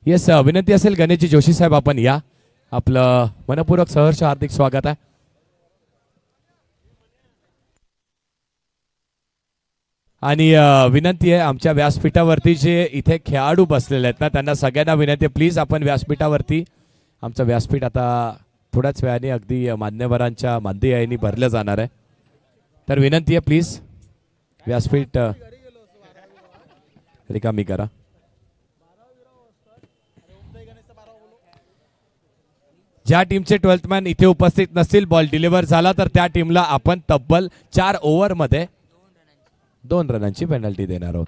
Yes विनंती असेल गणेशजी जोशी साहेब आपण या. आपलं मनपूर्वक सहर्ष हार्दिक स्वागत आहे. आणि विनंती आहे आमच्या व्यासपीठावरती जे इथे खेळाडू बसलेले आहेत ना त्यांना सगळ्यांना विनंती आहे प्लीज आपण व्यासपीठावरती. आमचं व्यासपीठ आता थोड्याच वेळाने अगदी मान्यवरांच्या मानदेयाने भरलं जाणार आहे. तर विनंती आहे प्लीज व्यासपीठ रिकामी करा. ज्या टीमचे 12th मॅन इथे उपस्थित नसतील बॉल डिलिव्हर झाला तर त्या टीमला आपण तब्बल 4 ओव्हरमध्ये 2 रनांची पेनल्टी देणार आहोत.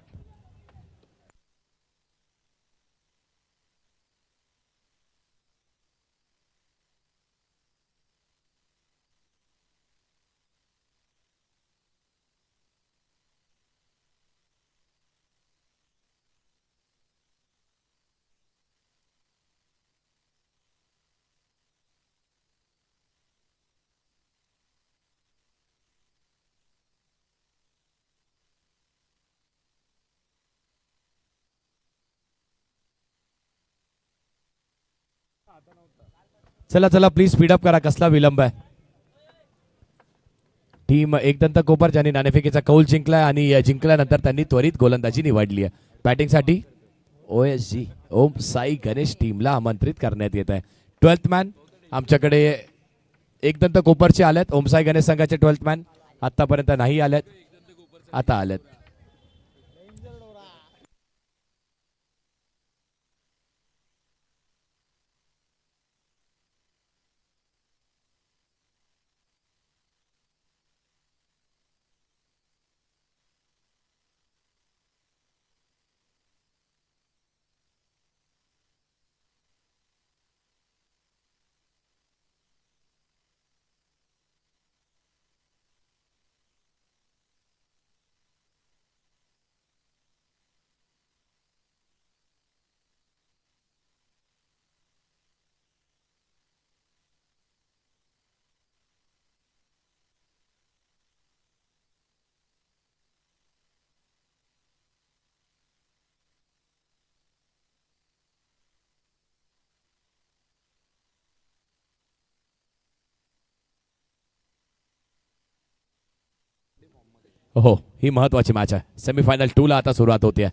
चला चला प्लीज स्पीडअप करा. कसला विलंब आहे. टीम एकदंत कोपर ज्यांनी नाणेफेकीचा कौल जिंकलाय आणि जिंकल्यानंतर त्यांनी त्वरित गोलंदाजी निवडली आहे. बॅटिंगसाठी OSG ओम साई गणेश टीमला आमंत्रित करण्यात येत आहे. 12th मॅन आमच्याकडे एकदंत कोपरचे आलेत. ओम साई गणेश संघाचे 12th मॅन आतापर्यंत नाही आलेत, आता आलेत. हो ही महत्वाची मॅच आहे. सेमीफायनल 2 ला आता सुरुवात होते.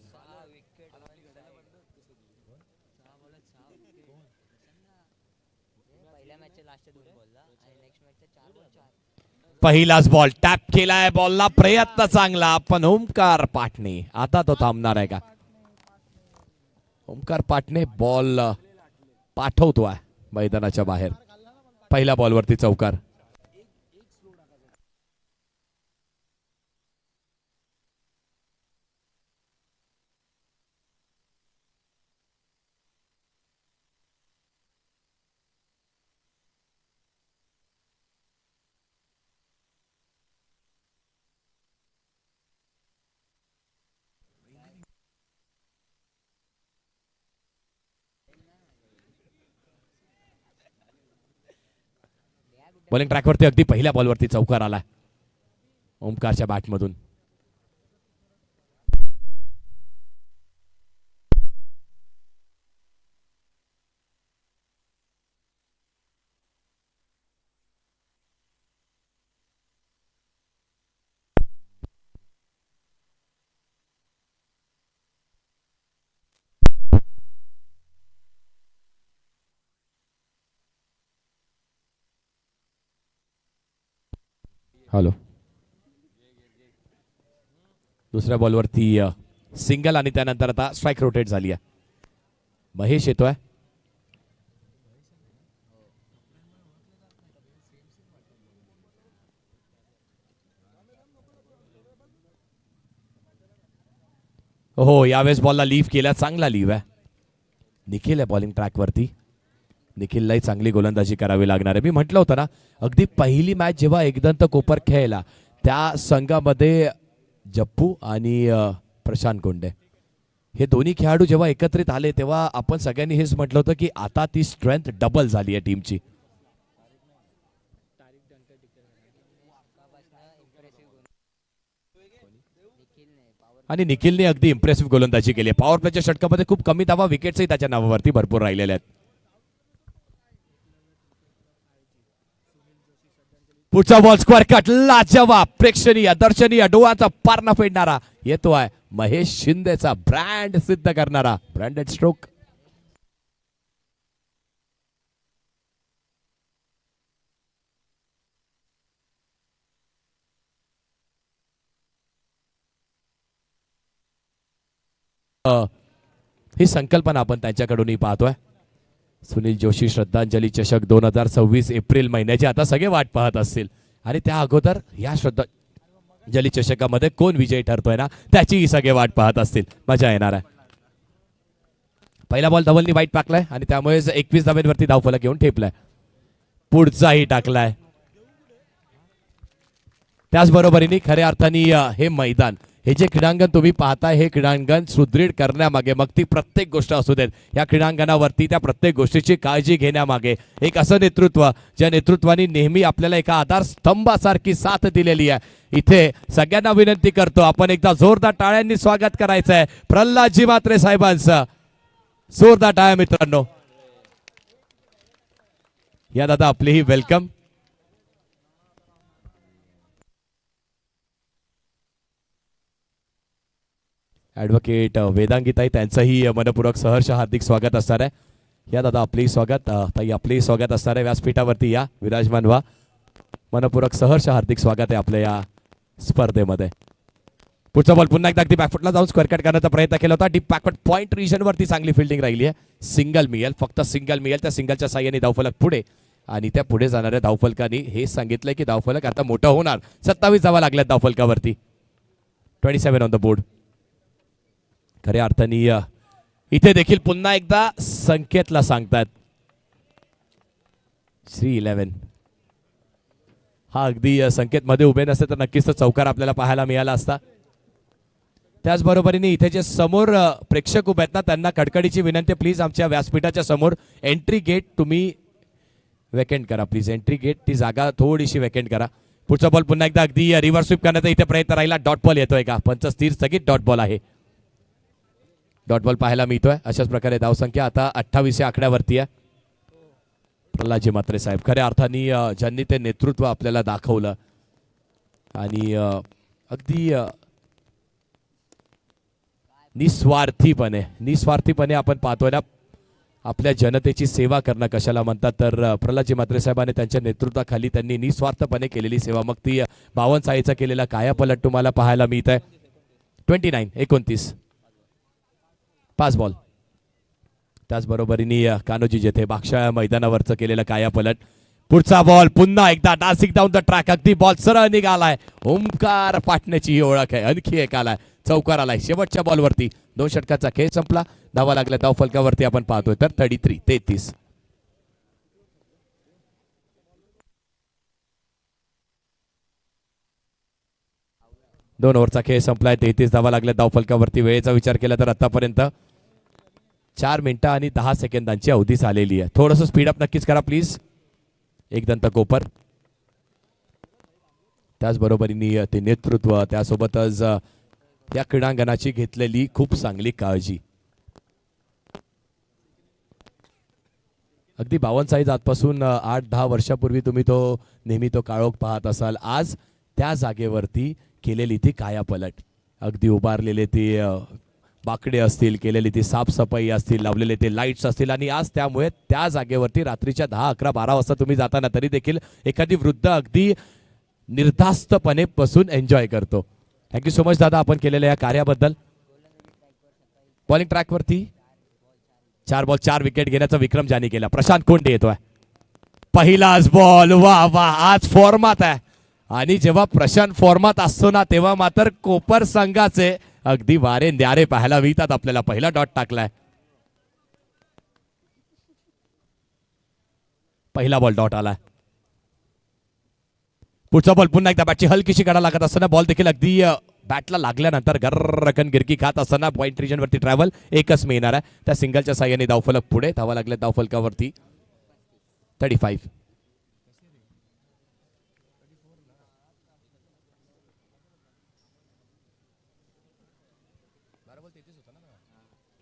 पहिलाच बॉल टॅप केलाय. बॉलला प्रयत्न चांगला पण ओमकार पाटणे आता तो थांबणार आहे का. ओमकार पाटणे बॉल पाठवतोय मैदानाच्या बाहेर. पहिल्या बॉलवरती चौकार. बॉलिंग ट्रॅकवरती अगदी पहिल्या बॉलवरती चौकार आला ओमकारच्या बॅटमधून. हॅलो. दुसऱ्या बॉलवरती सिंगल आणि त्यानंतर आता स्ट्राईक रोटेट झाली आहे. महेश येतोय. हो यावेळेस बॉलला लीव्ह केला. चांगला लीव्ह आहे. निखिल आहे बॉलिंग ट्रॅकवरती. निखिललाही चांगली गोलंदाजी करावी लागणार आहे. मी म्हटलं होतं ना अगदी पहिली मॅच जेव्हा एकदंत कोपर खेळला त्या संघामध्ये जप्पू आणि प्रशांत कोंडे हे दोन्ही खेळाडू जेव्हा एकत्रित आले तेव्हा आपण सगळ्यांनी हेच म्हटलं होतं की आता ती स्ट्रेंथ डबल झाली आहे टीमची. आणि निखिलने अगदी इम्प्रेसिव्ह गोलंदाजी केली आहे. पॉवर प्लेच्या षटकामध्ये खूप कमी धावा, विकेट्सही त्याच्या नावावरती भरपूर राहिलेले आहेत. पुढचा बॉल स्क्वेअर कट, लाजवाब, प्रेक्षणीय, दर्शनीय, डोळ्याचा पारणा फेडणारा येतो आहे महेश शिंदेचा ब्रँड सिद्ध करणारा ब्रँडेड स्ट्रोक. ही संकल्पना आपण त्यांच्याकडूनही पाहतोय. सुनील जोशी श्रद्धांजली चषक 2026 एप्रिल महिन्याची आता सगळे वाट पाहत असतील आणि त्या अगोदर या श्रद्धांजली चषकामध्ये कोण विजयी ठरतोय ना त्याचीही सगळे वाट पाहत असतील. मजा येणार आहे. पहिला बॉल धवलनी वाईट टाकलाय आणि त्यामुळे 21 धाब्यांवरती धावफलक घेऊन ठेपलाय. पुढचाही टाकलाय. त्याचबरोबरीने खऱ्या अर्थाने हे मैदान, हे जे क्रीडांगण तुम्ही पाहताय, हे क्रीडांगण सुदृढ करण्यामागे, मग ती प्रत्येक गोष्ट असू देत, या क्रीडांगणावरती त्या प्रत्येक गोष्टीची काळजी घेण्यामागे एक असं नेतृत्व, ज्या नेतृत्वाने नेहमी आपल्याला एका आधारस्तंभासारखी साथ दिलेली आहे. इथे सगळ्यांना विनंती करतो, आपण एकदा जोरदार टाळ्यांनी स्वागत करायचं आहे प्रल्हादजी म्हात्रे साहेबांचं. जोरदार टाळ्या मित्रांनो. या दादा आपलीही वेलकम. ॲडव्होकेट वेदांगीताई त्यांचंही मनपूर्वक सहर्ष हार्दिक स्वागत असणार आहे. या दादा आपलेही स्वागत, ताई आपलेही स्वागत असणार आहे. व्यासपीठावरती या, विराजमान व्हा. मनपूर्वक सहर्ष हार्दिक स्वागत आहे आपल्या या स्पर्धेमध्ये. पुढचा बॉल पुन्हा एकदा अगदी बॅकफुटला जाऊन स्क्वेअर कट करण्याचा प्रयत्न केला होता. डीप बॅकवर्ड पॉईंट रिजनवरती चांगली फिल्डिंग राहिली आहे. सिंगल मिळेल, फक्त सिंगल मिळेल. त्या सिंगलच्या साह्याने धावफलक पुढे आणि त्या पुढे जाणाऱ्या धावफलकांनी हे सांगितलंय की धावफलक आता मोठा होणार. 27 धावा लागल्यात धावफलकावरती. 27 ऑन द बोर्ड. खऱ्या अर्थाने इथे देखील पुन्हा एकदा संकेतला सांगतात श्री 11. हा अगदी संकेत मध्ये उभे नसते तर नक्कीच चौकार आपल्याला पाहायला मिळाला असता. त्याचबरोबरीने इथे जे समोर प्रेक्षक उभे आहेत ना, त्यांना कडकडीची विनंती, प्लीज आमच्या व्यासपीठाच्या समोर एंट्री गेट तुम्ही वेकेंट करा. प्लीज एंट्री गेट ती जागा थोडीशी वेकेंट करा. पुढचा बॉल पुन्हा एकदा अगदी रिव्हर्स स्वीप करण्याचा इथे प्रयत्न राहिला. डॉट बॉल येतोय का? पंच स्थिर स्थगित डॉट बॉल आहे. डॉट बॉल पाहायला मिळतोय. अशाच प्रकारे धावसंख्या आता 28 या आकड्यावरती आहे. प्रल्हादजी म्हात्रे साहेब खऱ्या अर्थाने ज्यांनी ते नेतृत्व आपल्याला दाखवलं आणि अगदी निस्वार्थीपणे आपण पाहतोय ना, आपल्या जनतेची सेवा करणं कशाला म्हणतात तर प्रल्हादजी म्हात्रे साहेबांनी त्यांच्या नेतृत्वाखाली त्यांनी निस्वार्थपणे केलेली सेवा, मग ती 52 साईचा केलेला कायापलट तुम्हाला पाहायला मिळत आहे. 29-29 5 बॉल. त्याचबरोबरीने कान्होजी जेथे बागशाळा मैदानावरचं केलेलं कायापलट. पुढचा बॉल पुन्हा एकदा डान्सिंग डाऊन द ट्रॅक, अगदी बॉल सरळ निघालाय. ओंकार पाटण्याची ही ओळख आहे. आणखी एक आलाय, चौकार आलाय शेवटच्या बॉलवरती. 2 षटकाचा खेळ संपला. धावा लागल्या धावफलकावरती आपण पाहतोय तर 33. 2 ओव्हरचा खेळ संपलाय. 33 धावा लागल्या धावफलकावरती. वेळेचा विचार केला तर आतापर्यंत 4 मिनिटं आणि 10 सेकंदांची अवधी झालेली आहे. थोडंसं स्पीडअप नक्कीच करा प्लीज. एक दंत कोपर. त्याचबरोबरीने ते नेतृत्व, त्यासोबतच त्या क्रीडांगणाची घेतलेली खूप चांगली काळजी. अगदी 52 साईज आजपासून 8-10 वर्षापूर्वी तुम्ही नेहमी तो काळोख पाहत असाल. आज त्या जागेवरती केलेली ती कायापलट, अगदी उभारलेले ते बाकडे असतील, केलेली ती साफसफाई असतील, लावलेले ते लाईट्स असतील आणि आज त्यामुळे त्या जागेवरती रात्रीच्या 10, 11, 12 वाजता तुम्ही जाताना तरी देखील एखादी वृद्ध अगदी निर्धास्तपणे बसून एन्जॉय करतो. थँक्यू सो मच दादा आपण केलेल्या या कार्याबद्दल. बॉलिंग ट्रॅकवरती 4 बॉल 4 विकेट घेण्याचा विक्रम ज्यांनी केला प्रशांत कोंडे येतोय. पहिलाच बॉल, वा वा, आज फॉर्मात आहे. आणि जेव्हा प्रशांत फॉर्मात असतो ना तेव्हा मात्र कोपर संघाचे अगदी वारे न्यारे पाहायला मिळतात आपल्याला. पहिला डॉट टाकलाय. पहिला बॉल डॉट आलाय. पुढचा बॉल पुन्हा एकदा बॅटची हलकीशी कडा लागत असताना बॉल देखील अगदी बॅटला लागल्यानंतर गर्रकन गिरकी खात असताना पॉइंट रिजन वरती ट्रॅव्हल एकच मिळणार आहे. त्या सिंगलच्या साह्याने धावफलक पुढे. धावा लागल्या धावफलकावरती 35.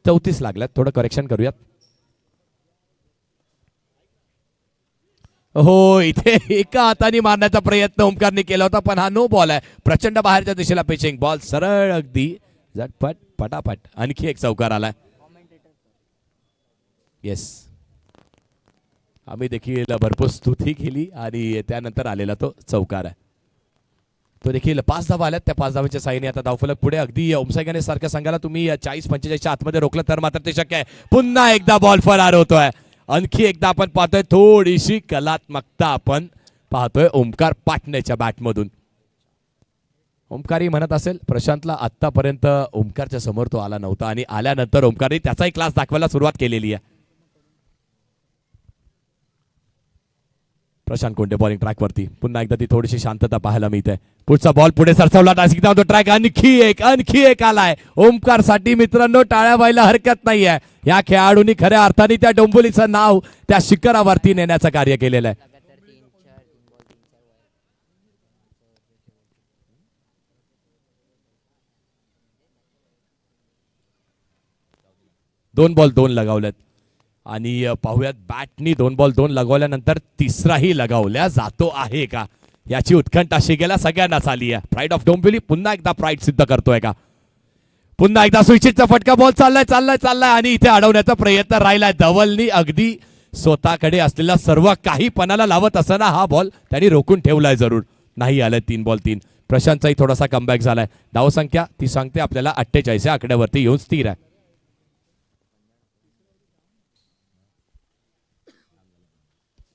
34 लागल्यात. थोडं करेक्शन करूयात. हो, इथे एका हाताने मारण्याचा प्रयत्न ओमकारने केला होता, पण हा नो बॉल आहे. प्रचंड बाहेरच्या दिशेला पिचिंग. बॉल सरळ अगदी झटपट पटापट. आणखी एक चौकार आलाय. येस, आम्ही देखील भरपूर स्तुती केली आणि त्यानंतर आलेला तो चौकार आहे. तो देखील 5 धावा आल्यात. त्या 5 धावांच्या साईने आता धावफलक पुढे. अगदी ओमसाई गणेश सारख्या संघाला तुम्ही 40-45च्या आतमध्ये रोखलं तर मात्र ते शक्य आहे. पुन्हा एकदा बॉल फरार होतोय. आणखी एकदा आपण पाहतोय थोडीशी कलात्मकता आपण पाहतोय ओमकार पाटणेच्या बॅटमधून. ओमकारही म्हणत असेल प्रशांतला, आतापर्यंत ओमकारच्या समोर तो आला नव्हता आणि आल्यानंतर ओमकारने त्याचाही क्लास दाखवायला सुरुवात केलेली आहे. प्रशांत कोंडे बॉलिंग ट्रॅकवरती. पुन्हा एकदा ती थोडीशी शांतता पाहायला मिळते. पुढचा बॉल पुढे सरसवला. तो ट्रॅक आणखी एक आलाय. ओमकार साठी मित्रांनो टाळ्या व्हायला हरकत नाहीये. या खेळाडूंनी खऱ्या अर्थाने त्या डोंबिवलीचं नाव त्या शिखरावरती नेण्याचं कार्य केलेलं आहे. 2 बॉल 2 लगावलेत आणि पाहूयात बॅटनी 2 बॉल 2 लगवल्यानंतर तिसराही लगावल्या जातो आहे का, याची उत्कंठा शिकेला सगळ्यांनाच आली आहे. प्राईड ऑफ डोंबिवली पुन्हा एकदा प्राईड सिद्ध करतोय का. पुन्हा एकदा स्विचिटचा फटका. बॉल चाललाय आणि इथे अडवण्याचा प्रयत्न राहिलाय. धवलनी अगदी स्वतःकडे असलेला सर्व काही पणाला लावत असताना हा बॉल त्यांनी रोखून ठेवलाय. जरूर नाही आलाय. 3 बॉल 3. प्रशांतचाही थोडासा कमबॅक झालाय. धावसंख्या ती सांगते आपल्याला 48 या आकड्यावरती येऊन स्थिर आहे.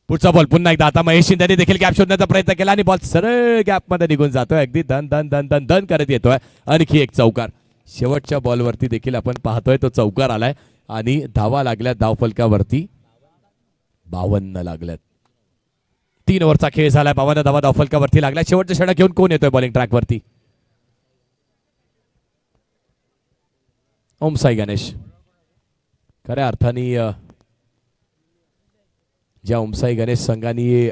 पुढचा बॉल पुन्हा एकदा. आता महेश शिंदेने देखील गॅप शोधण्याचा प्रयत्न केला आणि बॉल सरळ गॅप मध्ये निघून जातोय. अगदी धन धन धन धन धन करत येतोय. आणखी एक चौकार. शेवटच्या बॉलवरती देखील आपण पाहतोय तो चौकार आलाय आणि धावा लागल्या धावफलकावरती 52 लागल्यात. 3 ओव्हरचा खेळ झालाय. 52 धावा धावफलकावरती लागल्या. शेवटच्या षटक घेऊन कोण येतोय बॉलिंग ट्रॅकवरती. ओमसाई गणेश. खऱ्या अर्थाने ज्या ओमसाई गणेश संघाने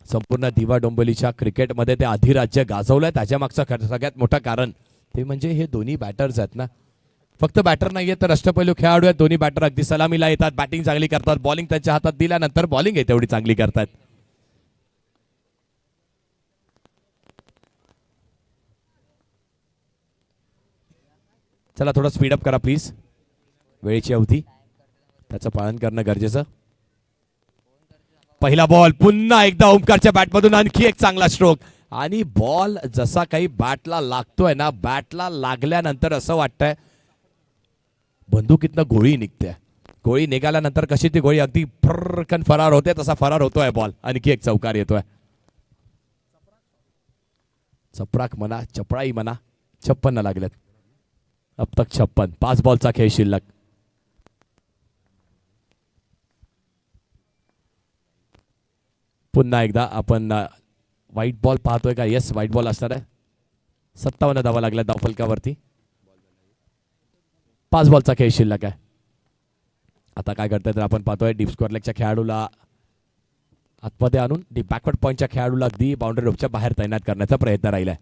संपूर्ण दिवा डोंबिवलीच्या क्रिकेटमध्ये ते अधिराज्य गाजवलंय त्याच्या मागचं सगळ्यात मोठं कारण ते म्हणजे हे दोन्ही बॅटर्स आहेत ना. फक्त बॅटर नाहीये तर अष्टपैलू खेळाडू आहेत. दोन्ही बॅटर अगदी सलामीला येतात. बॅटिंग चांगली करतात. बॉलिंग त्यांच्या हातात दिल्यानंतर बॉलिंग आहे तेवढी चांगली करतात. चला थोडं स्पीडअप करा प्लीज. वेळेची अवधी त्याचं पालन करणं गरजेचं. पहिला बॉल पुन्हा एकदा ओमकारच्या बॅटमधून आणखी एक चांगला स्ट्रोक आणि बॉल जसा काही बॅटला लागतोय ना, बॅटला लागल्यानंतर असं वाटतंय बंदुकीतनं गोळी निघते. गोळी निघाल्यानंतर कशी ती गोळी अगदी फरकन फरार होते तसा फरार होतोय बॉल. आणखी एक चौकार येतोय. चपराक म्हणा चपळाई म्हणा 56 लागलेत. अब तक 56. 5 बॉलचा खेळ शिल्लक. पुन्हा एकदा आपण व्हाईट बॉल पाहतोय का. येस व्हाईट बॉल असणार आहे. 57 धावा लागल्या धावफलकावरती. 5 बॉलचा खेळ शिल्लक आहे. आता काय करताय तर आपण पाहतोय डीप स्क्वेअर लेगच्या खेळाडूला आतमध्ये आणून डीप बॅकवर्ड पॉईंटच्या खेळाडूला अगदी बाउंड्री रोपच्या बाहेर तैनात करण्याचा प्रयत्न राहिलाय.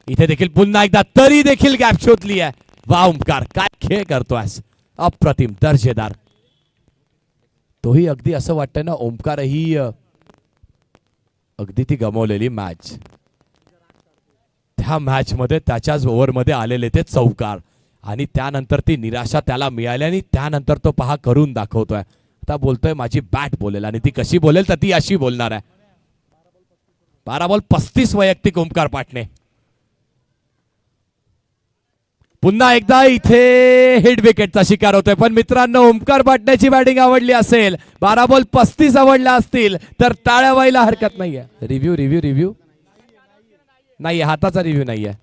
इथे देखील पुन्हा एकदा तरी देखील गॅप शोधली आहे. वा ओमकार काय खेळ करतोय. अप्रतिम दर्जेदार. तोही अगदी असं वाटतंय ना ओमकारही अगदी ती गमावलेली मॅच त्या मॅच मध्ये त्याच्याच ओव्हरमध्ये आलेले ते चौकार आणि त्यानंतर ती निराशा त्याला मिळाली आणि त्यानंतर तो पहा करून दाखवतोय. आता बोलतोय माझी बॅट बोलेल आणि ती कशी बोलेल तर ती अशी बोलणार आहे. 12 बॉल 35 वैयक्तिक ओमकार पाटणे. पुन्हा एकदा इथे हिट विकेटचा शिकार होतोय. पण मित्रांनो ओमकार पाटण्याची बॅटिंग आवडली असेल, 12 बॉल 35 आवडल्या असतील तर टाळ्या व्हायला हरकत नाहीये. रिव्ह्यू नाहीये. हाताचा रिव्ह्यू नाहीये.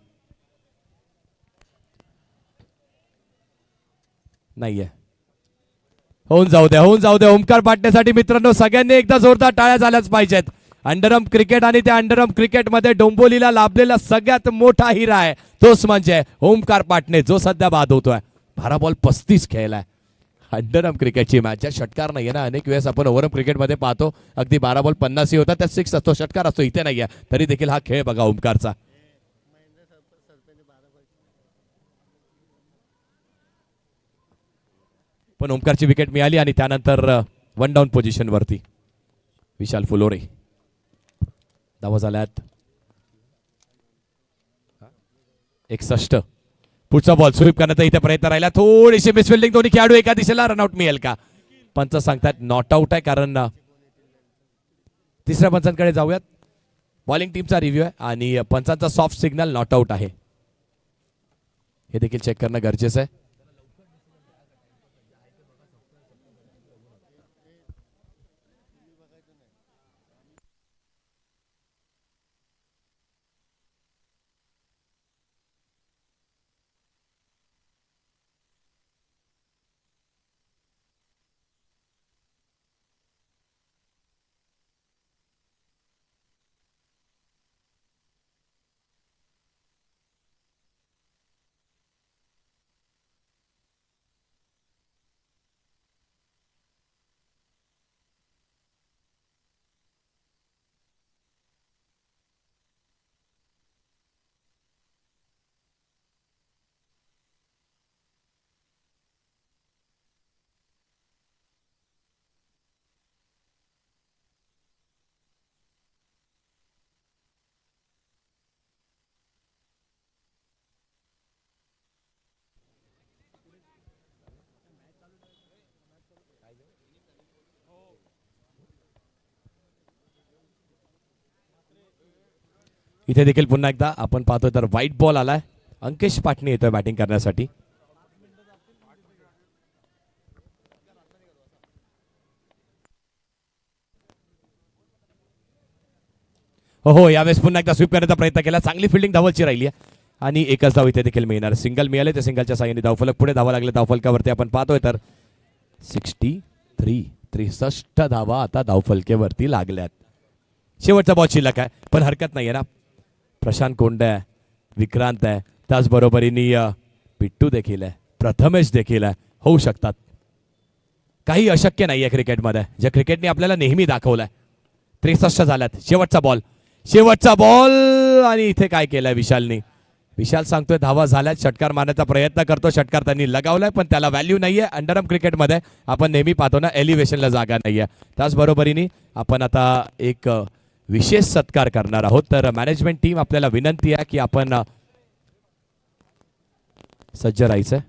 होऊन जाऊ द्या ओमकार पाटण्यासाठी मित्रांनो सगळ्यांनी एकदा जोरदार टाळ्या झाल्याच पाहिजेत. अंडरआर्म क्रिकेट आणि त्या अंडरआर्म क्रिकेटमध्ये डोंबिवलीला लाभलेला सगळ्यात मोठा हिरा आहे तोच म्हणजे ओमकार पाटणे जो सध्या बाद होतोय. 12 बॉल 35 खेळलाय. अंडरआर्म क्रिकेटची मॅच ज्या षटकार नाहीये ना, अनेक वेळेस आपण ओव्हरआर्म क्रिकेटमध्ये पाहतो अगदी 12 बॉल 50 होता त्यात 6 असतो षटकार असतो. इथे नाहीये तरी देखील हा खेळ बघा ओमकारचा. पण ओमकारची विकेट मिळाली आणि त्यानंतर वन डाऊन पोझिशन वरती विशाल फुलोरे. धावा झाल्यात 61. पुढचा बॉल स्वीप करण्याचा इथे प्रयत्न राहिला, थोडीशी मिसफिल्डिंग, दोन्ही खेळाडू एका दिशेला, रनआउट मिळेल का? पंच सांगतात नॉट आउट आहे, कारण तिसऱ्या पंचांकडे जाऊयात. बॉलिंग टीमचा रिव्ह्यू आहे आणि पंचांचा सॉफ्ट सिग्नल नॉट आउट आहे, हे देखील चेक करणं गरजेचं आहे. इथे देखील पुन्हा एकदा आपण पाहतोय तर व्हाईट बॉल आलाय. अंकेश पाटणे येतोय बॅटिंग करण्यासाठी. हो, यावेळेस पुन्हा एकदा स्वीप करण्याचा प्रयत्न केला, चांगली फिल्डिंग धावलची राहिली आहे आणि एकच धाव इथे देखील मिळणार. सिंगल मिळाले, त्या सिंगलच्या साह्याने धावफलक पुढे धावा लागले. धावफलकावरती आपण पाहतोय तर 63 धावा आता धावफलकेवरती लागल्यात. शेवटचा बॉल शिल्लक आहे, पण हरकत नाही आहे ना. प्रशांत कोंडे आहे, विक्रांत आहे, त्याचबरोबरीने पिट्टू देखील आहे, प्रथमेश देखील आहे. होऊ शकतात, काही अशक्य नाही आहे क्रिकेटमध्ये, जे क्रिकेटने आपल्याला नेहमी दाखवलंय. 63 झाल्यात. शेवटचा बॉल आणि इथे काय केलंय विशालने? विशाल सांगतोय धावा झाल्यात, षटकार मारण्याचा प्रयत्न करतो. षटकार त्यांनी लगावलाय, पण त्याला व्हॅल्यू नाहीये. अंडरआर्म क्रिकेटमध्ये आपण नेहमी पाहतो ना, एलिव्हेशनला जागा नाहीये. त्याचबरोबरीने आपण आता एक विशेष सत्कार करणार आहोत. तर मॅनेजमेंट टीम आपल्याला विनंती आहे की आपण सज्ज राहायचंय.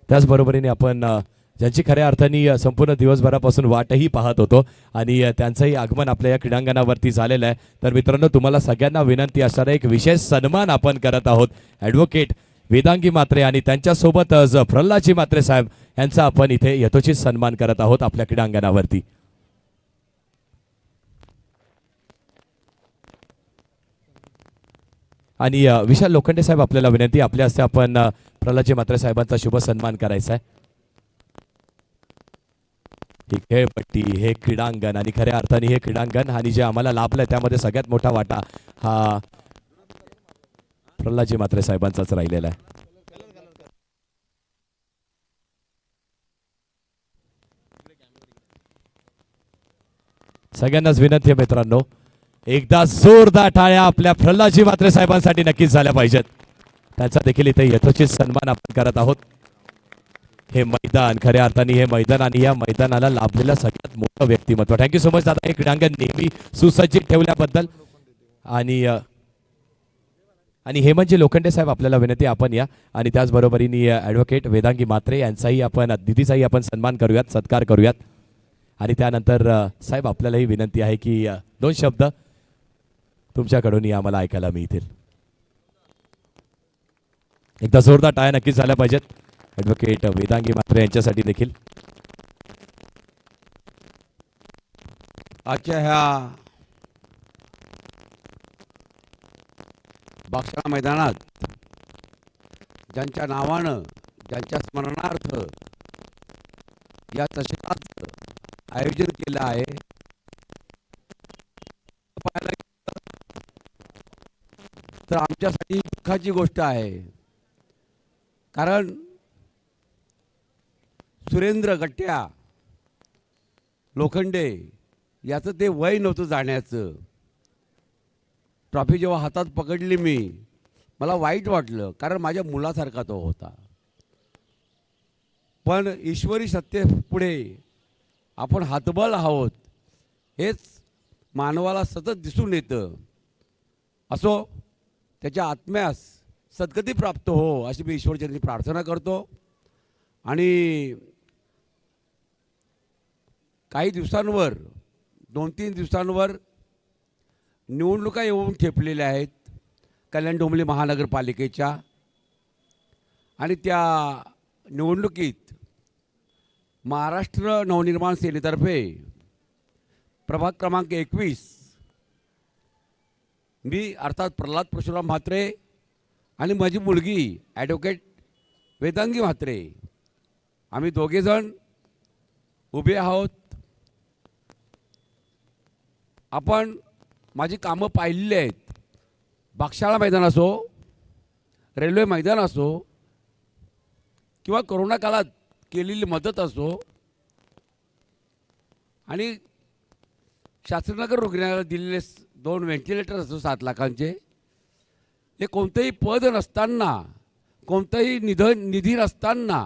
त्याचबरोबरीने आपण ज्यांची खऱ्या अर्थाने संपूर्ण दिवसभरापासून वाटही पाहत होतो आणि त्यांचंही आगमन आपल्या या क्रीडांगणावरती झालेलं आहे. तर मित्रांनो, तुम्हाला सगळ्यांना विनंती असणारा एक विशेष सन्मान आपण करत आहोत. ॲडव्होकेट वेदांगी म्हात्रे आणि त्यांच्यासोबत प्रल्हादजी म्हात्रे साहेब यांचा आपण इथे यथोचित सन्मान करत आहोत आपल्या क्रीडांगणावरती. आणि विशाल लोखंडे साहेब, आपल्याला विनंती, आपल्या हस्ते आपण प्रल्हादजी म्हात्रे साहेबांचा शुभ सन्मान करायचा आहे. ही खेळपट्टी, हे क्रीडांगण आणि खऱ्या अर्थाने हे क्रीडांगण आणि जे आम्हाला लाभलंय त्यामध्ये सगळ्यात मोठा वाटा हा प्रल्हादजी म्हात्रे साहेबांचाच राहिलेला आहे. सगळ्यांनाच विनंती आहे मित्रांनो, एकदा जोरदार टाळ्या आपल्या प्रल्हादजी म्हात्रे साहेबांसाठी नक्कीच झाल्या पाहिजेत. त्याचा देखील इथे यथोचित सन्मान आपण करत आहोत. हे मैदान, खऱ्या अर्थाने हे मैदान आणि या मैदानाला लाभलेलं सगळ्यात मोठं व्यक्तिमत्व. थँक्यू सो मच दादा, हे क्रीडांगण नेहमी सुसज्जित ठेवल्याबद्दल. आणि हे म्हणजे लोखंडे साहेब, आपल्याला विनंती आपण या आणि त्याचबरोबरीने ॲडव्होकेट वेदांगी म्हात्रे यांचाही आपण, दिदीचाही आपण सन्मान करूयात, सत्कार करूयात. आणि त्यानंतर साहेब, आपल्यालाही विनंती आहे की 2 शब्द तुमच्याकडून आम्हाला ऐकायला मिळतील. एकदा जोरदार टाळ्या नक्कीच झाल्या पाहिजेत ॲडव्होकेट वेदांगी म्हात्रे यांच्यासाठी देखील. आजच्या ह्या बाक्षणा मैदानात ज्यांच्या नावानं, ज्यांच्या स्मरणार्थ या चषकाचं आयोजन केलं आहे, पाहायला तर आमच्यासाठी दुःखाची गोष्ट आहे, कारण सुरेंद्र गट्ट्या लोखंडे याचं ते वय नव्हतं जाण्याचं. ट्रॉफी जेव्हा हातात पकडली मी, मला वाईट वाटलं, कारण माझ्या मुलासारखा तो होता. पण ईश्वरी सत्तेपुढे आपण हतबल आहोत हेच मानवाला सतत दिसून येतं. असो, त्याच्या आत्म्यास सद्गती प्राप्त हो अशी मी ईश्वरचरणी प्रार्थना करतो. आणि काही दिवसांवर 2-3 दिवसांवर निवडणुका येऊन ठेपलेल्या आहेत कल्याण डोंबिवली महानगरपालिकेच्या. आणि त्या निवडणुकीत महाराष्ट्र नवनिर्माण सेनेतर्फे प्रभाग क्रमांक 21 मी अर्थात प्रल्हाद परशुराम म्हात्रे आणि माझी मुलगी ॲडव्होकेट वेदांगी म्हात्रे आम्ही दोघेजण उभे आहोत. आपण माझी कामं पाहिलेली आहेत. बागशाळा मैदान असो, रेल्वे मैदान असो, किंवा कोरोना काळात केलेली मदत असो, आणि शास्त्रीनगर रुग्णालयाला दिलेले 2 व्हेंटिलेटर असो 7 लाखांचे, हे कोणतेही पद नसताना, कोणताही निधी नसताना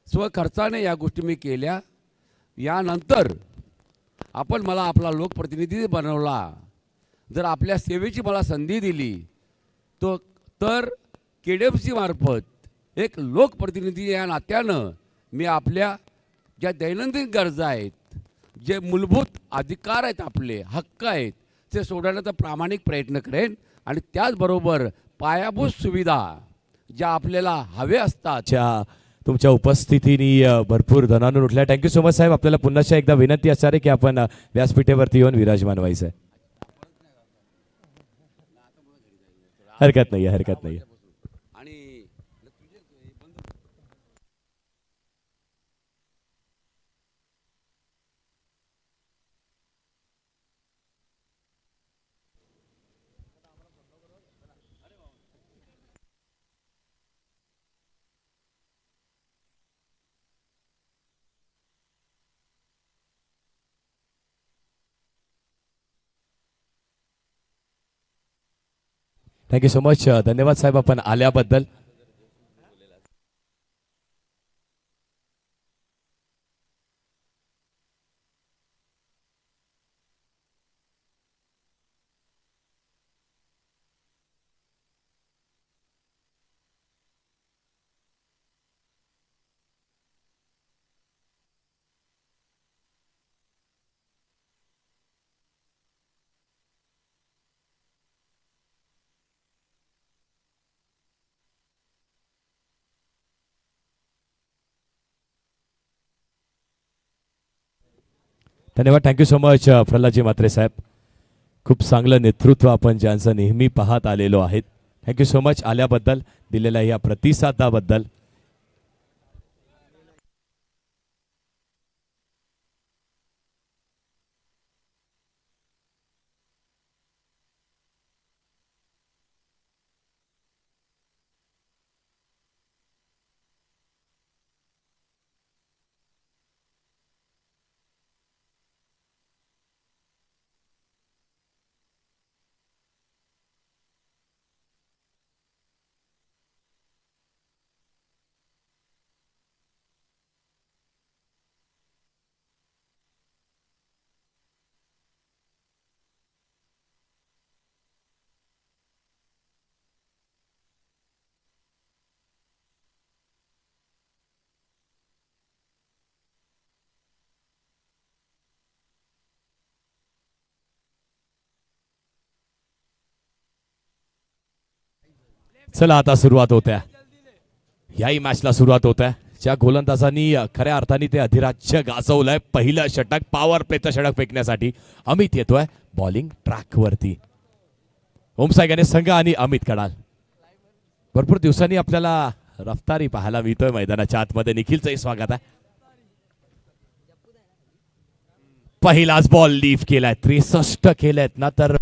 स्वखर्चाने या गोष्टी मी केल्या. यानंतर आपण मला आपला लोकप्रतिनिधी बनवला, जर आपल्या सेवेची मला संधी दिली तर KDMC मार्फत एक लोकप्रतिनिधी या नात्यानं मी आपल्या ज्या दैनंदिन गरजा आहेत, जे मूलभूत अधिकार आहेत, आपले हक्क आहेत, ते सोडवण्याचा प्रामाणिक प्रयत्न करेन. आणि त्याचबरोबर पायाभूत सुविधा ज्या आपल्याला हवे असतात. तुमच्या उपस्थितीने भरपूर धनानून उठल्या. थँक्यू सो मच साहेब. आपल्याला पुन्हा एकदा विनंती असणार आहे की आपण व्यासपीठेवरती येऊन विराजमान व्हायचं आहे. हरकत नाही, हरकत नाही. आणि थँक्यू सो मच. धन्यवाद साहेब आपण आल्याबद्दल. धन्यवाद. थँक्यू सो मच प्रल्हादजी म्हात्रे साहेब. खूप चांगलं नेतृत्व आपण ज्यांचं नेहमी पाहत आलेलो आहेत. थँक्यू सो मच आल्याबद्दल, दिलेल्या या प्रतिसादाबद्दल. चला आता सुरुवात होत्या. याही मॅचला सुरुवात होत आहे. ज्या गोलंदाजांनी खऱ्या अर्थाने ते अधिराज्य गाजवलंय. पहिलं षटक, पॉवर प्लेचं षटक फेकण्यासाठी अमित येतोय बॉलिंग ट्रॅक वरती. ओमसाई गणेश संघ आणि अमित कडाल. भरपूर दिवसांनी आपल्याला रफ्तारी पाहायला मिळतोय मैदानाच्या आतमध्ये. निखिलचंही स्वागत आहे. पहिलाच बॉल लीफ केलाय. 63 केलेत ना, तर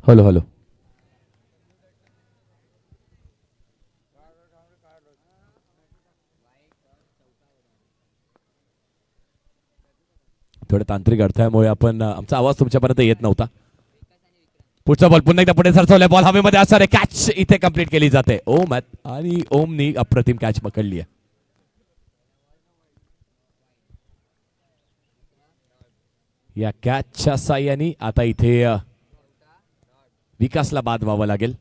हॅलो हॅलो. थोडं तांत्रिक अडथळ्यामुळे आपण आमचा आवाज तुमच्यापर्यंत येत नव्हता. पुढचा बॉल पुन्हा एकदा पुढे सरसवलाय. बॉल हवेमध्ये असणारे कॅच इथे कंप्लीट केली जाते. ओम आणि ओमनी अप्रतिम कॅच पकडली आहे. या कॅचच्या साह्याने आता इथे विकासला बाद व्हावं लागेल.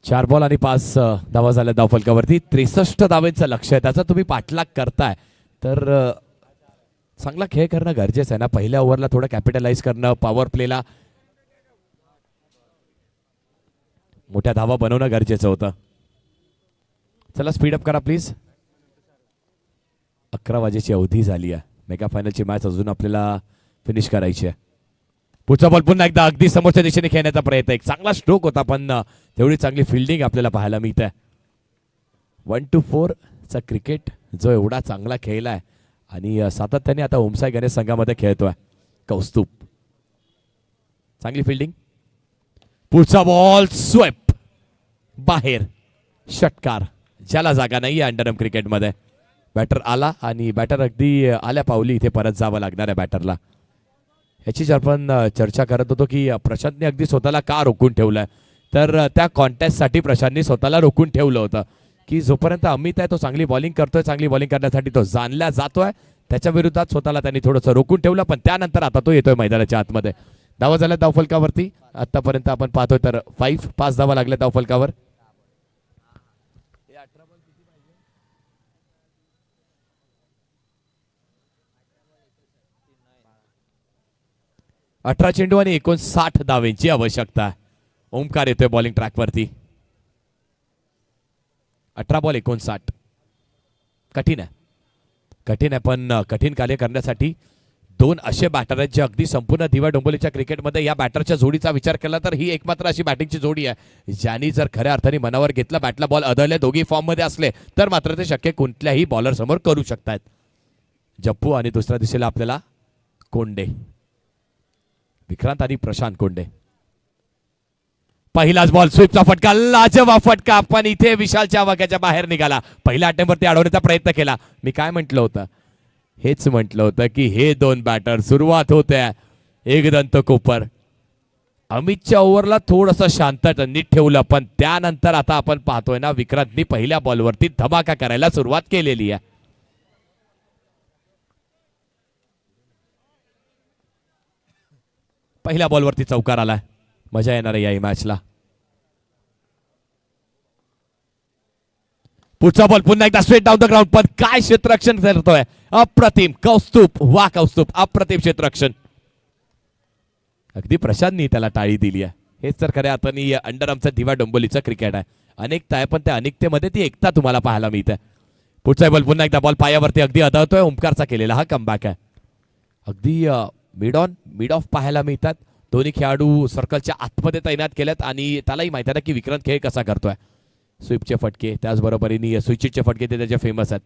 चार बॉल आणि 5 धावा झाल्या धावफलकावरती. 63 धावेचं लक्ष आहे. त्याचा तुम्ही पाठलाग करताय तर चांगला खेळ करणं गरजेचं आहे ना. पहिल्या ओव्हरला थोडं कॅपिटलाइज करणं, पॉवर प्लेला मोठ्या धावा बनवणं गरजेचं होतं. चला स्पीडअप करा प्लीज. 11 वाजेची अवधी झाली आहे. मेगा फायनलची मॅच अजून आपल्याला फिनिश करायची आहे. पुढचा बॉल पुन्हा एकदा अगदी समोरच्या दिशेने खेळण्याचा प्रयत्न. एक चांगला स्ट्रोक होता पण तेवढी चांगली फिल्डिंग आपल्याला पाहायला मिळते. 1 to 4 चा क्रिकेट जो एवढा चांगला खेळलाय आणि सातत्याने आता ओमसाई गणेश संघामध्ये खेळतोय. कौस्तुभ चांगली फिल्डिंग. पुढचा बॉल स्वेप बाहेर. षटकार ज्याला जागा नाही अंडरम क्रिकेटमध्ये. बॅटर आला आणि बॅटर अगदी आल्या पावली इथे परत जावं लागणार आहे बॅटरला. ह्याची आपण चर्चा करत होतो की प्रशांतने अगदी स्वतःला का रोखून ठेवलंय. तर त्या कॉन्टेस्टसाठी प्रशांतने स्वतःला रोखून ठेवलं होतं की जोपर्यंत अमित आहे तो चांगली बॉलिंग करतोय, चांगली बॉलिंग करण्यासाठी तो जाणला जातोय. त्याच्या विरोधात स्वतःला त्यांनी थोडंसं रोखून ठेवलं पण त्यानंतर आता तो येतोय मैदानाच्या आतमध्ये. धावा झाल्या धावफलकावरती. आतापर्यंत आपण पाहतोय तर 5 धावा लागल्या धावफलकावर. 18 चेंडू आणि 59 धावेंची आवश्यकता. ओमकार येतोय बॉलिंग ट्रॅकवरती. 18 बॉल 59. कठीण आहे पण कठीण कार्य करण्यासाठी 2 असे बॅटर आहेत जे अगदी संपूर्ण दिवा डोंबिवलीच्या क्रिकेटमध्ये या बॅटरच्या जोडीचा विचार केला तर ही एकमात्र अशी बॅटिंगची जोडी आहे ज्यांनी जर खऱ्या अर्थाने मनावर घेतला, बॅटला बॉल अदळले, दोघी फॉर्म मध्ये असले तर मात्र ते शक्य कोणत्याही बॉलर समोर करू शकतात. जप्पू आणि दुसऱ्या दिशेला आपल्याला कोंडे, विक्रांत आणि प्रशांत कोंडे. पहिलाच बॉल स्वीपचा फटका, लाजवाब फटका पण इथे विशालच्या आवाक्याच्या बाहेर निघाला. पहिल्या अटेम्प्टवरती अडवण्याचा प्रयत्न केला. मी काय म्हटलं होतं, हेच म्हटलं होतं की हे 2 बॅटर सुरुवात होते एक दंत कोपर. अमितच्या ओव्हरला थोडंसं शांत नीट ठेवलं पण त्यानंतर आता आपण पाहतोय ना विक्रांतनी पहिल्या बॉलवरती धमाका करायला सुरुवात केलेली आहे. पहिल्या बॉलवरती चौकार आलाय. मजा येणार आहे या मॅचला. पुढचा बॉल पुन्हा एकदा स्ट्रेट डाऊन द ग्राउंड पण काय क्षेत्ररक्षण करतोय. अप्रतिम कौस्तुभ, वा कौस्तुभ, अप्रतिम क्षेत्ररक्षण. अगदी प्रशांतनी त्याला टाळी दिली आहे. हेच तर खऱ्या अर्थाने अंडरआर्मचं दिवा डोंबिवलीचं क्रिकेट आहे. अनेकता आहे पण त्या अनेकतेमध्ये ती एकता तुम्हाला पाहायला मिळते. पुढचा बॉल पुन्हा एकदा बॉल पायावरती अगदी अडवतोय. ओमकारचा केलेला हा कमबॅक आहे. अगदी मिड ऑफ पाहायला मिळतात. दोन्ही खेळाडू सर्कलच्या आतमध्ये तैनात केल्यात आणि त्यालाही माहिती आहे की विक्रांत खेळ कसा करतोय. स्वीपचे फटके त्याचबरोबरीने स्विचिटचे फटके ते त्याचे फेमस आहेत.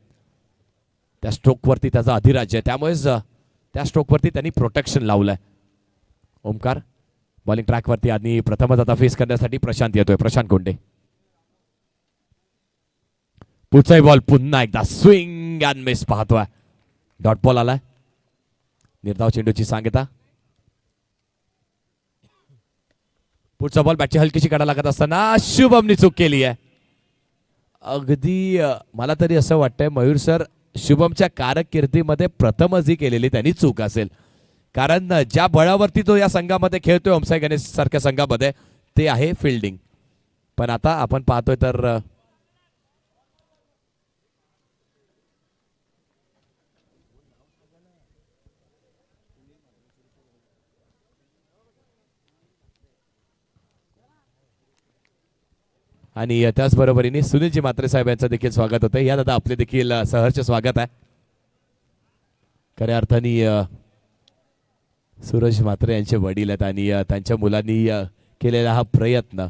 त्या स्ट्रोकवरती त्याचा अधिराज्य आहे त्यामुळेच त्या स्ट्रोकवरती त्यांनी प्रोटेक्शन लावलंय. ओमकार बॉलिंग ट्रॅकवरती आणि प्रथमच आता फेस करण्यासाठी प्रशांत येतोय. प्रशांत कोंडे. पुढचाही बॉल पुन्हा एकदा स्विंग अँड मिस पाहतोय. डॉट बॉल आलाय. निर्धाव चेंडूची सांगता. पुढचा बॉल बॅटची हलकीशी काढा लागत असताना शुभमनी चूक केली आहे. अगदी मला तरी असं वाटतंय मयूर सर शुभमच्या कारकिर्दीमध्ये प्रथमच ही केलेली त्यांनी चूक असेल. कारण ज्या बळावरती तो या संघामध्ये खेळतोय ओमसाई गणेश सारख्या संघामध्ये ते आहे फिल्डिंग. पण आता आपण पाहतोय तर आणि त्याचबरोबरीने सुनीलजी म्हात्रे साहेब यांचं देखील स्वागत होतं. या दादा आपले देखील सहर्ष स्वागत आहे. खऱ्या अर्थाने सूरज म्हात्रे यांचे वडील आहेत आणि त्यांच्या मुलांनी केलेला हा प्रयत्न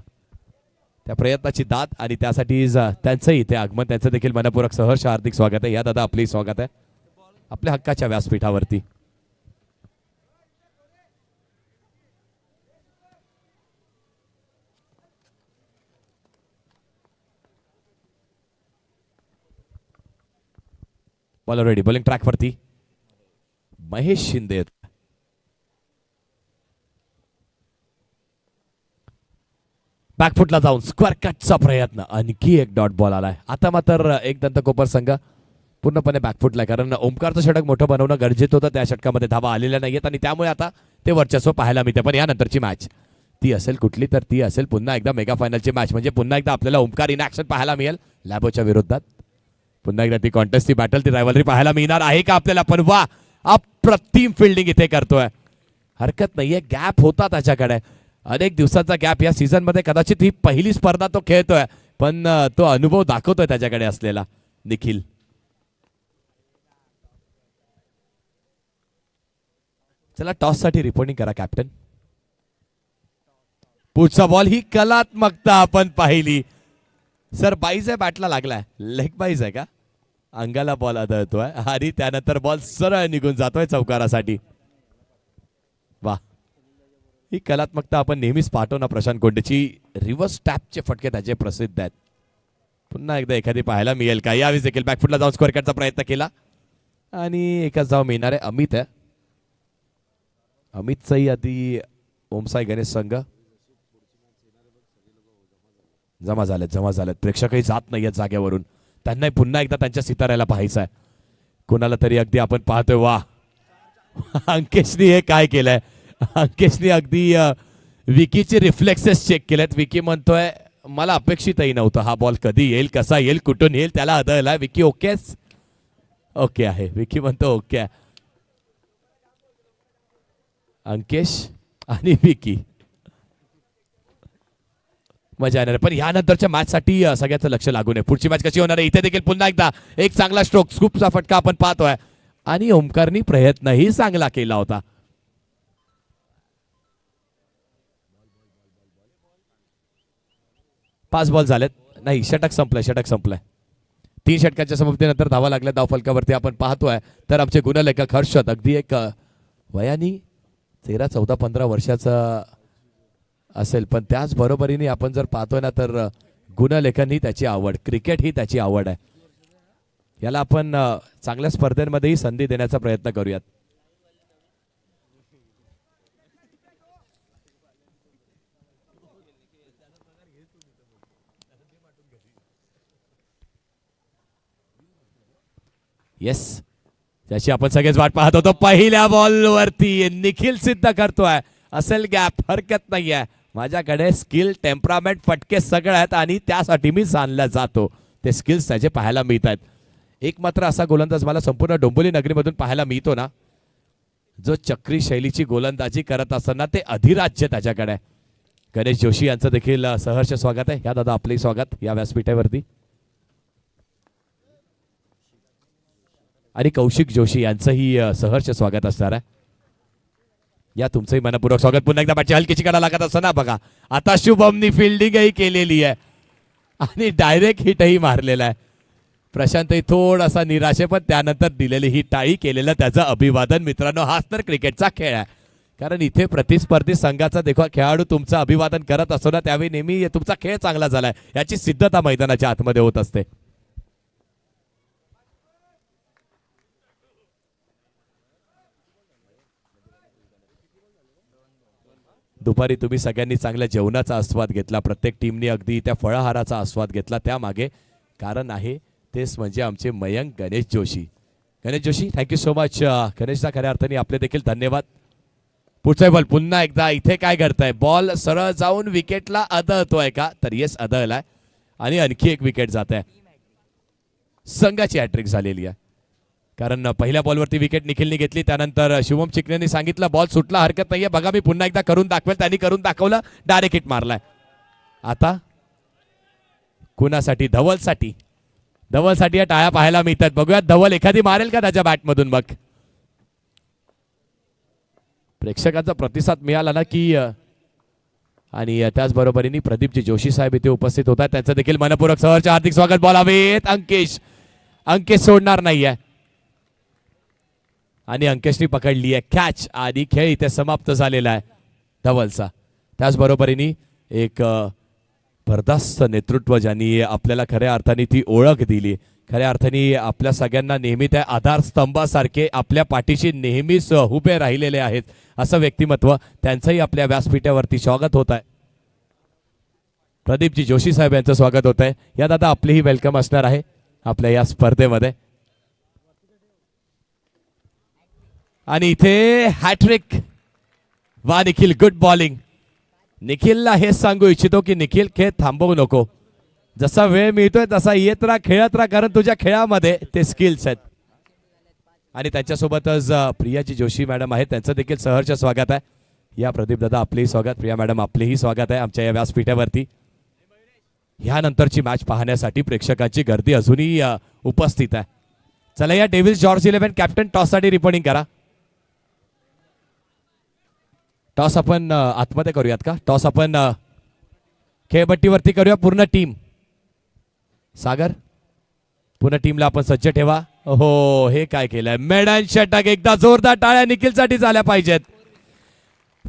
त्या प्रयत्नाची दाद आणि त्यासाठी त्यांचं इथे आगमन, त्यांचं देखील मनपूर्वक सहर्ष हार्दिक स्वागत आहे. या दादा आपले स्वागत आहे आपल्या हक्काच्या व्यासपीठावरती. बॉल रेडी, बॉलिंग ट्रॅक वरती महेश शिंदे. बॅकफुटला जाऊन स्क्वेअर कटचा प्रयत्न, आणखी एक डॉट बॉल आलाय. आता मात्र एक दंतकोपर संघ पूर्णपणे बॅकफुटला, कारण ओमकारचं षटक मोठं बनवणं गरजेचं होतं. त्या षटकामध्ये धावा आलेल्या नाहीयेत आणि त्यामुळे आता ते वर्चस्व पाहायला मिळते. पण यानंतरची मॅच ती असेल कुठली, तर ती असेल पुन्हा एकदा मेगा फायनलची मॅच. म्हणजे पुन्हा एकदा आपल्याला ओमकार इन ऍक्शन पाहायला मिळेल लॅबोच्या विरोधात. पुन्हा एकदा ती कॉन्टेस्ट, ती बॅटल, ती रायव्हलरी पाहायला मिळणार आहे का आपल्याला? पण वा, अप्रतिम फिल्डिंग इथे करतोय. हरकत नाहीये, गॅप होता त्याच्याकडे, अनेक दिवसाचा गॅप. या सीझन मध्ये कदाचित ही पहिली स्पर्धा तो खेळतोय, पण तो अनुभव दाखवतोय त्याच्याकडे असलेला निखिल. चला टॉस साठी रिपोर्टिंग करा कॅप्टन. पुढचा बॉल, ही कलात्मकता आपण पाहिली. सर बाईज आहे, बॅटला लागलाय, लेग बाईज आहे का? अंगाला बॉल आदळतोय आणि त्यानंतर बॉल सरळ निघून जातोय चौकारासाठी. वा, ही कलात्मकता आपण नेहमीच पाहतो ना प्रशांत कोंडेची. रिव्हर्स टॅपचे फटके त्याचे प्रसिद्ध आहेत. पुन्हा एकदा एखादी पाहायला मिळेल का? यावेळी देखील बॅकफुटला जाऊन स्कोअर करण्याचा प्रयत्न केला आणि एकाच धाव मिळणार आहे. अमित आहे, अमितचाही आधी ओमसाई गणेश संघ जमा झालेत. प्रेक्षकही जात नाहीयेत जागेवरून, त्यांनाही पुन्हा एकदा त्यांच्या सिताऱ्याला पाहायचं आहे. कोणाला तरी अगदी आपण पाहतोय. वा, अंकेशनी हे काय केलंय? अंकेशनी अगदी विकीचे रिफ्लेक्सेस चेक केलेत. विकी म्हणतोय मला अपेक्षितही नव्हतं हा बॉल कधी येईल, कसा येईल, कुठून येईल, त्याला आदळलाय. विकी ओकेच? ओके आहे, विकी म्हणतो ओके आहे. अंकेश आणि विकी मजा येणार. पण यानंतरच्या मॅच साठी सगळ्याचं लक्ष लागून आहे. पुढची मॅच कशी होणार आहे? इथे देखील पुन्हा एकदा एक चांगला स्ट्रोक, स्कूपचा फटका आपण पाहतोय आणि ओमकारनी प्रयत्नही चांगला केला होता. पाच बॉल झालेत, नाही षटक संपलंय. 3 षटकांच्या समाप्तीनंतर धावा लागल्या धाव फलकावरती आपण पाहतोय. तर आमचे गुणलेखक हर्षद अगदी एक वयानी 13-14-15 वर्षाचा असेल, पण त्याच बरोबरीने आपण जर पाहतोय ना तर गुणलेखन ही त्याची आवड, क्रिकेट ही त्याची आवड आहे. याला आपण चांगल्या स्पर्धेमध्येही संधी देण्याचा प्रयत्न करूयात. येस, ज्याची आपण सगळेच वाट पाहत होतो. पहिल्या बॉलवरती निखिल सिद्ध करतोय असेल गॅप, हरकत नाहीये. माझ्याकडे स्किल, टेम्परामेंट, फटके सगळे आहेत आणि त्यासाठी मी जाणला जातो. ते स्किल्स त्याचे पाहायला मिळत आहेत. एक मात्र असा गोलंदाज मला संपूर्ण डोंबिवली नगरीमधून पाहायला मिळतो ना, जो चक्री शैलीची गोलंदाजी करत असताना ते अधिराज्य त्याच्याकडे आहे. गणेश जोशी यांचं देखील सहर्ष स्वागत आहे. या दादा आपले स्वागत या व्यासपीठावरती. आणि कौशिक जोशी यांचंही सहर्ष स्वागत असणार आहे. या तुमचंही मनपूर्वक स्वागत. पुन्हा एकदा बॅटची हलकीची कडा लागत असताना बघा आता शुभमनी फिल्डिंगही केलेली आहे आणि डायरेक्ट हिटही मारलेला आहे. प्रशांतही थोडासा निराशे, पण त्यानंतर दिलेली ही टाळी, केलेलं त्याचं अभिवादन. मित्रांनो, हाच तर क्रिकेटचा खेळ आहे. कारण इथे प्रतिस्पर्धी संघाचा देखो खेळाडू तुमचं अभिवादन करत असतो ना, त्यावेळी नेहमी तुमचा खेळ चांगला झालाय याची सिद्धता मैदानाच्या आतमध्ये होत असते. दुपारी तुम्ही सगळ्यांनी चांगल्या जेवणाचा आस्वाद घेतला. प्रत्येक टीमने अगदी त्या फळाहाराचा आस्वाद घेतला. त्यामागे कारण आहे, तेच म्हणजे आमचे Mayank Ganesh Joshi. Ganesh Joshi, thank you so much. गणेशचा खऱ्या अर्थाने आपले देखील धन्यवाद. पुढचा बॉल पुन्हा एकदा इथे काय करताय? बॉल सरळ जाऊन विकेटला आदळतोय का? तर येस, आदळलाय आणि आणखी एक विकेट जात आहे. संघाची हॅट्रिक झालेली आहे. कारण पहिल्या बॉलवरती विकेट निखिलने घेतली, त्यानंतर शिवम चिकनेने सांगितलं बॉल सुटला, हरकत नाहीये, बघा मी पुन्हा एकदा करून दाखवेल. त्यांनी करून दाखवलं, डायरेक्ट हिट मारलाय. आता कुणासाठी? धवलसाठी. धवलसाठी या टाळ्या पाहायला मिळतात. बघूयात धवल एखादी मारेल का त्याच्या बॅटमधून. मग प्रेक्षकांचा प्रतिसाद मिळाला ना की आणि त्याचबरोबरीने प्रदीपजी जोशी साहेब इथे उपस्थित होतात, त्यांचं देखील मनपूर्वक सहर्ष हार्दिक स्वागत. बॉल हवेत. अंकेश सोडणार नाहीये आणि अंकेशनी पकडली आहे कॅच आणि खेळ इथे समाप्त झालेला आहे धवलचा. त्याचबरोबरीने एक भरदास्त नेतृत्व ज्यांनी आपल्याला खऱ्या अर्थाने ती ओळख दिली, खऱ्या अर्थाने आपल्या सगळ्यांना नेहमी त्या आधारस्तंभासारखे आपल्या पाठीशी नेहमीच उभे राहिलेले आहेत, असं व्यक्तिमत्व त्यांचंही आपल्या व्यासपीठावरती स्वागत होत आहे. प्रदीपजी जोशी साहेब यांचं स्वागत होत आहे. या दादा आपलीही वेलकम असणार आहे आपल्या या स्पर्धेमध्ये. आणि इथे हॅट्रिक. वा निखिल, गुड बॉलिंग. निखिलला हेच सांगू इच्छितो की निखिल खेळ थांबवू नको, जसा वेळ मिळतोय तसा येत राहा, खेळत राहा, कारण तुझ्या खेळामध्ये ते स्किल्स आहेत. आणि त्याच्यासोबतच प्रियाजी जोशी मॅडम आहेत, त्यांचं देखील सहर्ष स्वागत आहे. या प्रदीप दादा आपलेही स्वागत, प्रिया मॅडम आपलेही स्वागत आहे आमच्या या व्यासपीठावरती. ह्यानंतरची मॅच पाहण्यासाठी प्रेक्षकांची गर्दी अजूनही उपस्थित आहे. चला या डेव्हिल्स जॉर्ज 11 कॅप्टन टॉससाठी रिपोर्टिंग करा. टॉस आपण आतमध्ये करूयात का? टॉस आपण खेळपट्टीवरती करूया. पूर्ण टीम सागर, पूर्ण टीमला आपण सज्ज ठेवा. हो, हे काय केलंय? मेडन षटक. एकदा जोरदार टाळ्या निखिलसाठी झाल्या पाहिजेत.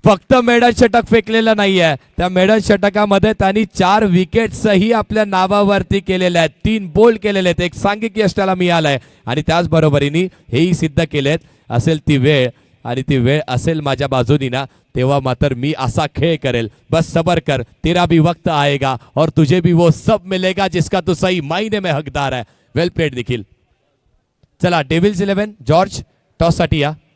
फक्त मेडन षटक फेकलेलं नाहीये, त्या मेडन षटकामध्ये त्यांनी 4 विकेट्सही आपल्या नावावरती केलेल्या आहेत, 3 बोल्ड केलेले आहेत, एक सांघिक यश त्याला मिळालंय. आणि त्याचबरोबरीने हेही सिद्ध केलेत, असेल ती वेळ आणि ती वेळ असेल माझ्या बाजूनी ना, तेव्हा मात्र मी असा खेळ करेल. बस सबर कर, तेरा भी वक्त आएगा और तुझे भी वो सब मिलेगा जिसका तू सही मायने में हकदार है. वेल प्लेड निखिल. चला डेव्हिल्स 11 जॉर्ज टॉस साठी या.